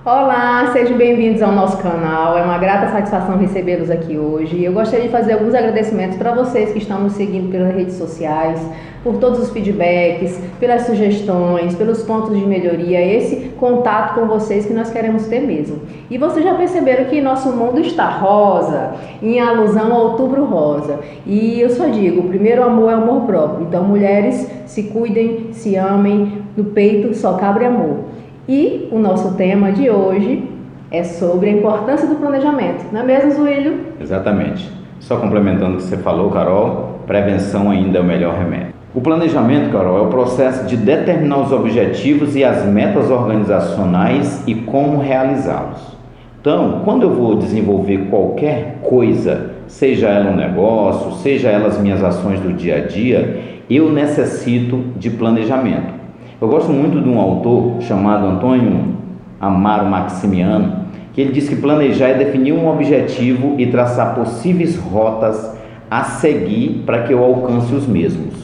Olá, sejam bem-vindos ao nosso canal. É uma grata satisfação recebê-los aqui hoje. Eu gostaria de fazer alguns agradecimentos para vocês que estão nos seguindo pelas redes sociais, por todos os feedbacks, pelas sugestões, pelos pontos de melhoria, esse contato com vocês que nós queremos ter mesmo. E vocês já perceberam que nosso mundo está rosa, em alusão ao Outubro Rosa. E eu só digo, o primeiro amor é o amor próprio. Então, mulheres, se cuidem, se amem, no peito só cabe amor. E o nosso tema de hoje é sobre a importância do planejamento, não é mesmo, Zuílio? Exatamente. Só complementando o que você falou, Carol, prevenção ainda é o melhor remédio. O planejamento, Carol, é o processo de determinar os objetivos e as metas organizacionais e como realizá-los. Então, quando eu vou desenvolver qualquer coisa, seja ela um negócio, seja ela as minhas ações do dia a dia, eu necessito de planejamento. Eu gosto muito de um autor chamado Antônio Amaro Maximiano, que ele diz que planejar é definir um objetivo e traçar possíveis rotas a seguir para que eu alcance os mesmos.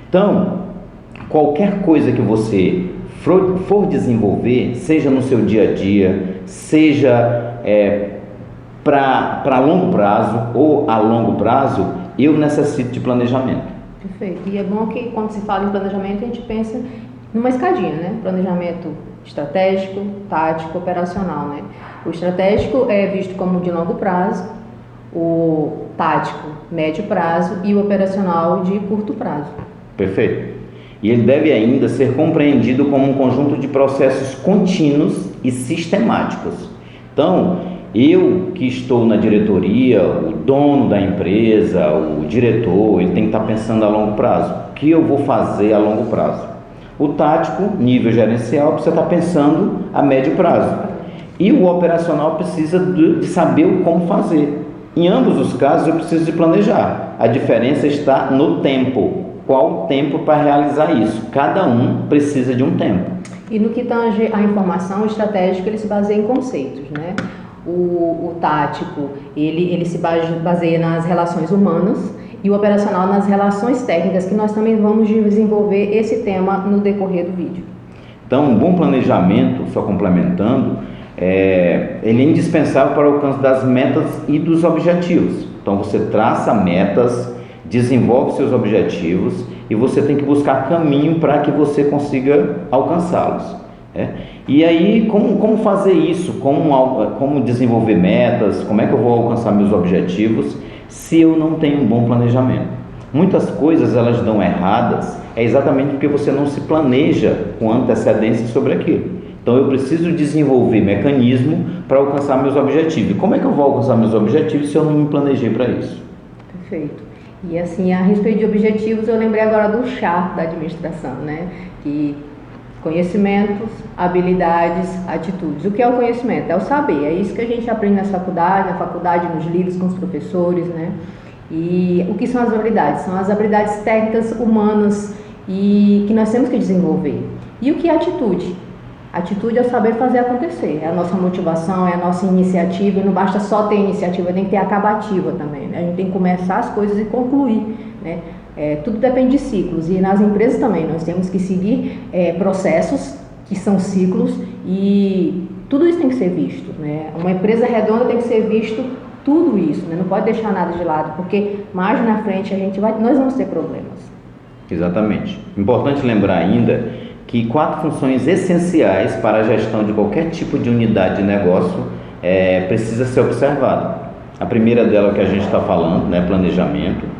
Então, qualquer coisa que você for desenvolver, seja no seu dia a dia, seja para longo prazo ou a longo prazo, eu necessito de planejamento. Perfeito. E é bom que quando se fala em planejamento, a gente pensa numa escadinha, né? Planejamento estratégico, tático, operacional, né? O estratégico é visto como de longo prazo, o tático, médio prazo e o operacional de curto prazo. Perfeito. E ele deve ainda ser compreendido como um conjunto de processos contínuos e sistemáticos. Então, eu que estou na diretoria, o dono da empresa, o diretor, ele tem que estar pensando a longo prazo. O que eu vou fazer a longo prazo? O tático, nível gerencial, precisa estar pensando a médio prazo. E o operacional precisa de saber o como fazer. Em ambos os casos, eu preciso de planejar. A diferença está no tempo. Qual o tempo para realizar isso? Cada um precisa de um tempo. E no que tange a informação, o estratégico ele se baseia em conceitos, né? O tático, ele se baseia nas relações humanas e o operacional nas relações técnicas, que nós também vamos desenvolver esse tema no decorrer do vídeo. Então, um bom planejamento, só complementando, ele é indispensável para o alcance das metas e dos objetivos. Então, você traça metas, desenvolve seus objetivos e você tem que buscar caminho para que você consiga alcançá-los. E aí, como fazer isso? Como desenvolver metas? Como é que eu vou alcançar meus objetivos se eu não tenho um bom planejamento? Muitas coisas elas dão erradas, exatamente porque você não se planeja com antecedência sobre aquilo. Então eu preciso desenvolver mecanismo para alcançar meus objetivos. E como é que eu vou alcançar meus objetivos se eu não me planejei para isso? Perfeito. E assim, a respeito de objetivos, eu lembrei agora do chá da administração, né? Que conhecimentos, habilidades, atitudes. O que é o conhecimento? É o saber. É isso que a gente aprende na faculdade, nos livros, com os professores, né? E o que são as habilidades? São as habilidades técnicas, humanas e que nós temos que desenvolver. E o que é atitude? Atitude é o saber fazer acontecer. É a nossa motivação, é a nossa iniciativa. E não basta só ter iniciativa, tem que ter acabativa também, né? A gente tem que começar as coisas e concluir, né? Tudo depende de ciclos e nas empresas também nós temos que seguir processos que são ciclos e tudo isso tem que ser visto, né? Uma empresa redonda tem que ser visto tudo isso, né? Não pode deixar nada de lado, porque mais na frente nós vamos ter problemas. Exatamente. Importante lembrar ainda que 4 funções essenciais para a gestão de qualquer tipo de unidade de negócio precisa ser observada. A primeira dela que a gente está falando, né, planejamento.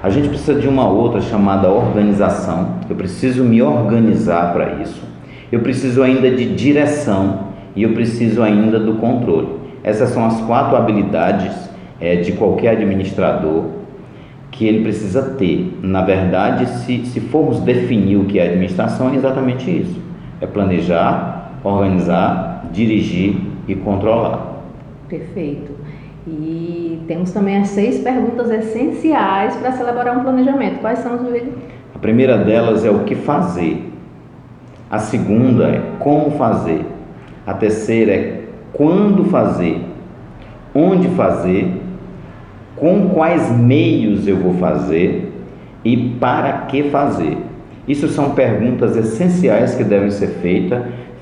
A gente precisa de uma outra chamada organização. Eu preciso me organizar para isso. Eu preciso ainda de direção e eu preciso ainda do controle. Essas são as 4 habilidades de qualquer administrador que ele precisa ter. Na verdade, se formos definir o que é administração, é exatamente isso. É planejar, organizar, dirigir e controlar. Perfeito. E temos também as 6 perguntas essenciais para se elaborar um planejamento. Quais são, Zuílio? A primeira delas é o que fazer. A segunda é como fazer. A terceira é quando fazer, onde fazer, com quais meios eu vou fazer e para que fazer. Isso são perguntas essenciais que devem ser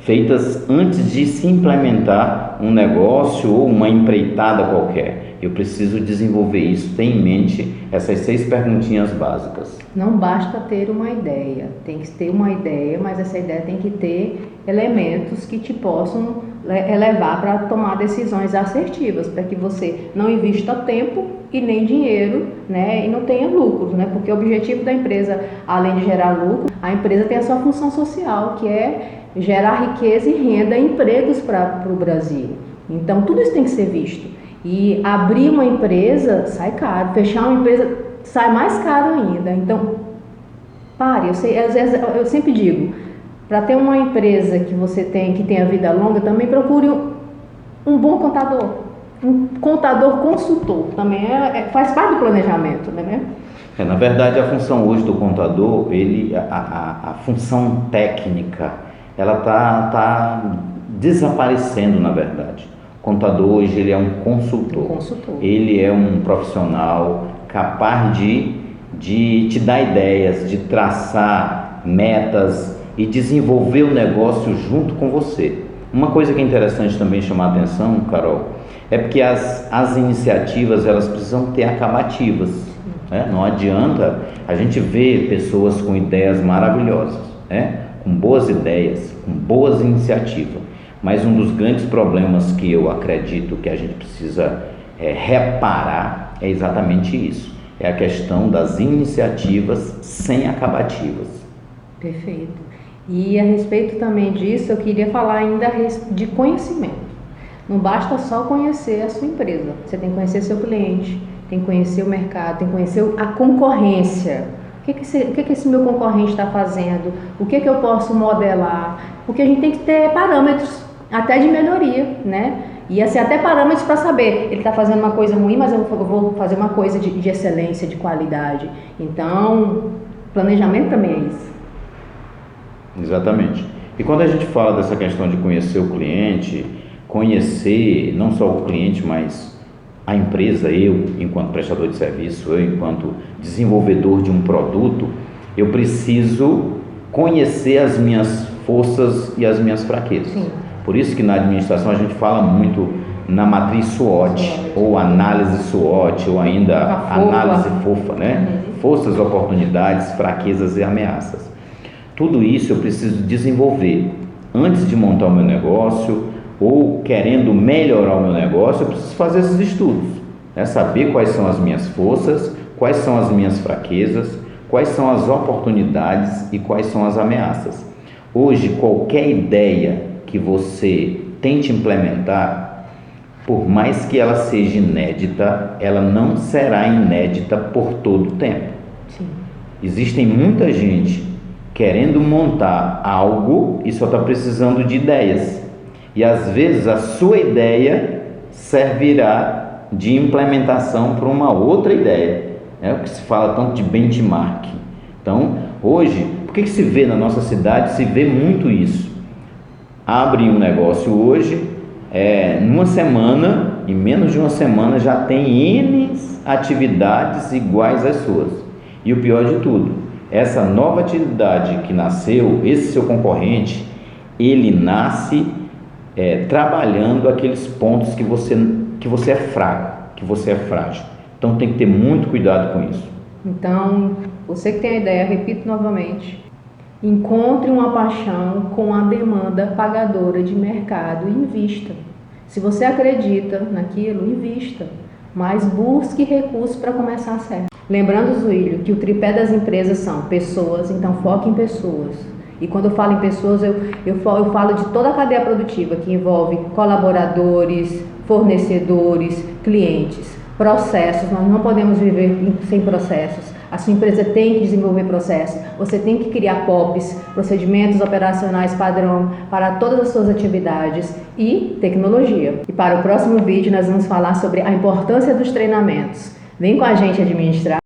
feitas antes de se implementar um negócio ou uma empreitada qualquer. Eu preciso desenvolver isso, ter em mente essas 6 perguntinhas básicas. Não basta ter uma ideia, tem que ter uma ideia, mas essa ideia tem que ter elementos que te possam levar para tomar decisões assertivas, para que você não invista tempo e nem dinheiro, né, e não tenha lucros, né, porque o objetivo da empresa, além de gerar lucro, a empresa tem a sua função social, que é gerar riqueza e renda e empregos para o Brasil. Então, tudo isso tem que ser visto. E abrir uma empresa sai caro, fechar uma empresa sai mais caro ainda. Então, pare. Eu sempre digo, para ter uma empresa que tenha vida longa, também procure um bom contador. Um contador consultor também faz parte do planejamento, né? Na verdade, a função hoje do contador, a função técnica, ela tá desaparecendo, na verdade. O contador hoje ele é um consultor. Ele é um profissional capaz de te dar ideias, de traçar metas e desenvolver o negócio junto com você. Uma coisa que é interessante também chamar a atenção, Carol, é porque as iniciativas elas precisam ter acabativas, né? Não adianta a gente ver pessoas com ideias maravilhosas, né? Com boas ideias, com boas iniciativas, mas um dos grandes problemas que eu acredito que a gente precisa reparar é exatamente isso, é a questão das iniciativas sem acabativas. Perfeito. E a respeito também disso, eu queria falar ainda de conhecimento. Não basta só conhecer a sua empresa, você tem que conhecer seu cliente, tem que conhecer o mercado, tem que conhecer a concorrência. O que esse meu concorrente está fazendo? O que eu posso modelar? Porque a gente tem que ter parâmetros até de melhoria, né? E assim, até parâmetros para saber, ele está fazendo uma coisa ruim, mas eu vou fazer uma coisa de excelência, de qualidade. Então, planejamento também é isso. Exatamente. E quando a gente fala dessa questão de conhecer o cliente, conhecer não só o cliente, mas a empresa, eu enquanto prestador de serviço, eu enquanto desenvolvedor de um produto, eu preciso conhecer as minhas forças e as minhas fraquezas. Sim. Por isso que na administração a gente fala muito na matriz SWOT, ou análise SWOT, ou ainda análise FOFA, né? Forças, oportunidades, fraquezas e ameaças. Tudo isso eu preciso desenvolver antes de montar o meu negócio, ou querendo melhorar o meu negócio, eu preciso fazer esses estudos, né? Saber quais são as minhas forças, quais são as minhas fraquezas, quais são as oportunidades e quais são as ameaças. Hoje, qualquer ideia que você tente implementar, por mais que ela seja inédita, ela não será inédita por todo o tempo. Sim. Existem muita gente querendo montar algo e só está precisando de ideias. E às vezes a sua ideia servirá de implementação para uma outra ideia. É o que se fala tanto de benchmark. Então, hoje, por que se vê na nossa cidade? Se vê muito isso. Abre um negócio hoje, numa semana, em menos de uma semana, já tem N atividades iguais às suas. E o pior de tudo, essa nova atividade que nasceu, esse seu concorrente, ele nasce trabalhando aqueles pontos que você é fraco, que você é frágil. Então tem que ter muito cuidado com isso. Então, você que tem a ideia, repito novamente, encontre uma paixão com a demanda pagadora de mercado e invista. Se você acredita naquilo, invista, mas busque recursos para começar certo. Lembrando, Zuílio, que o tripé das empresas são pessoas, então foque em pessoas. E quando eu falo em pessoas, eu falo de toda a cadeia produtiva, que envolve colaboradores, fornecedores, clientes, processos. Nós não podemos viver sem processos. A sua empresa tem que desenvolver processos. Você tem que criar POPs, procedimentos operacionais padrão para todas as suas atividades e tecnologia. E para o próximo vídeo nós vamos falar sobre a importância dos treinamentos. Vem com a gente administrar.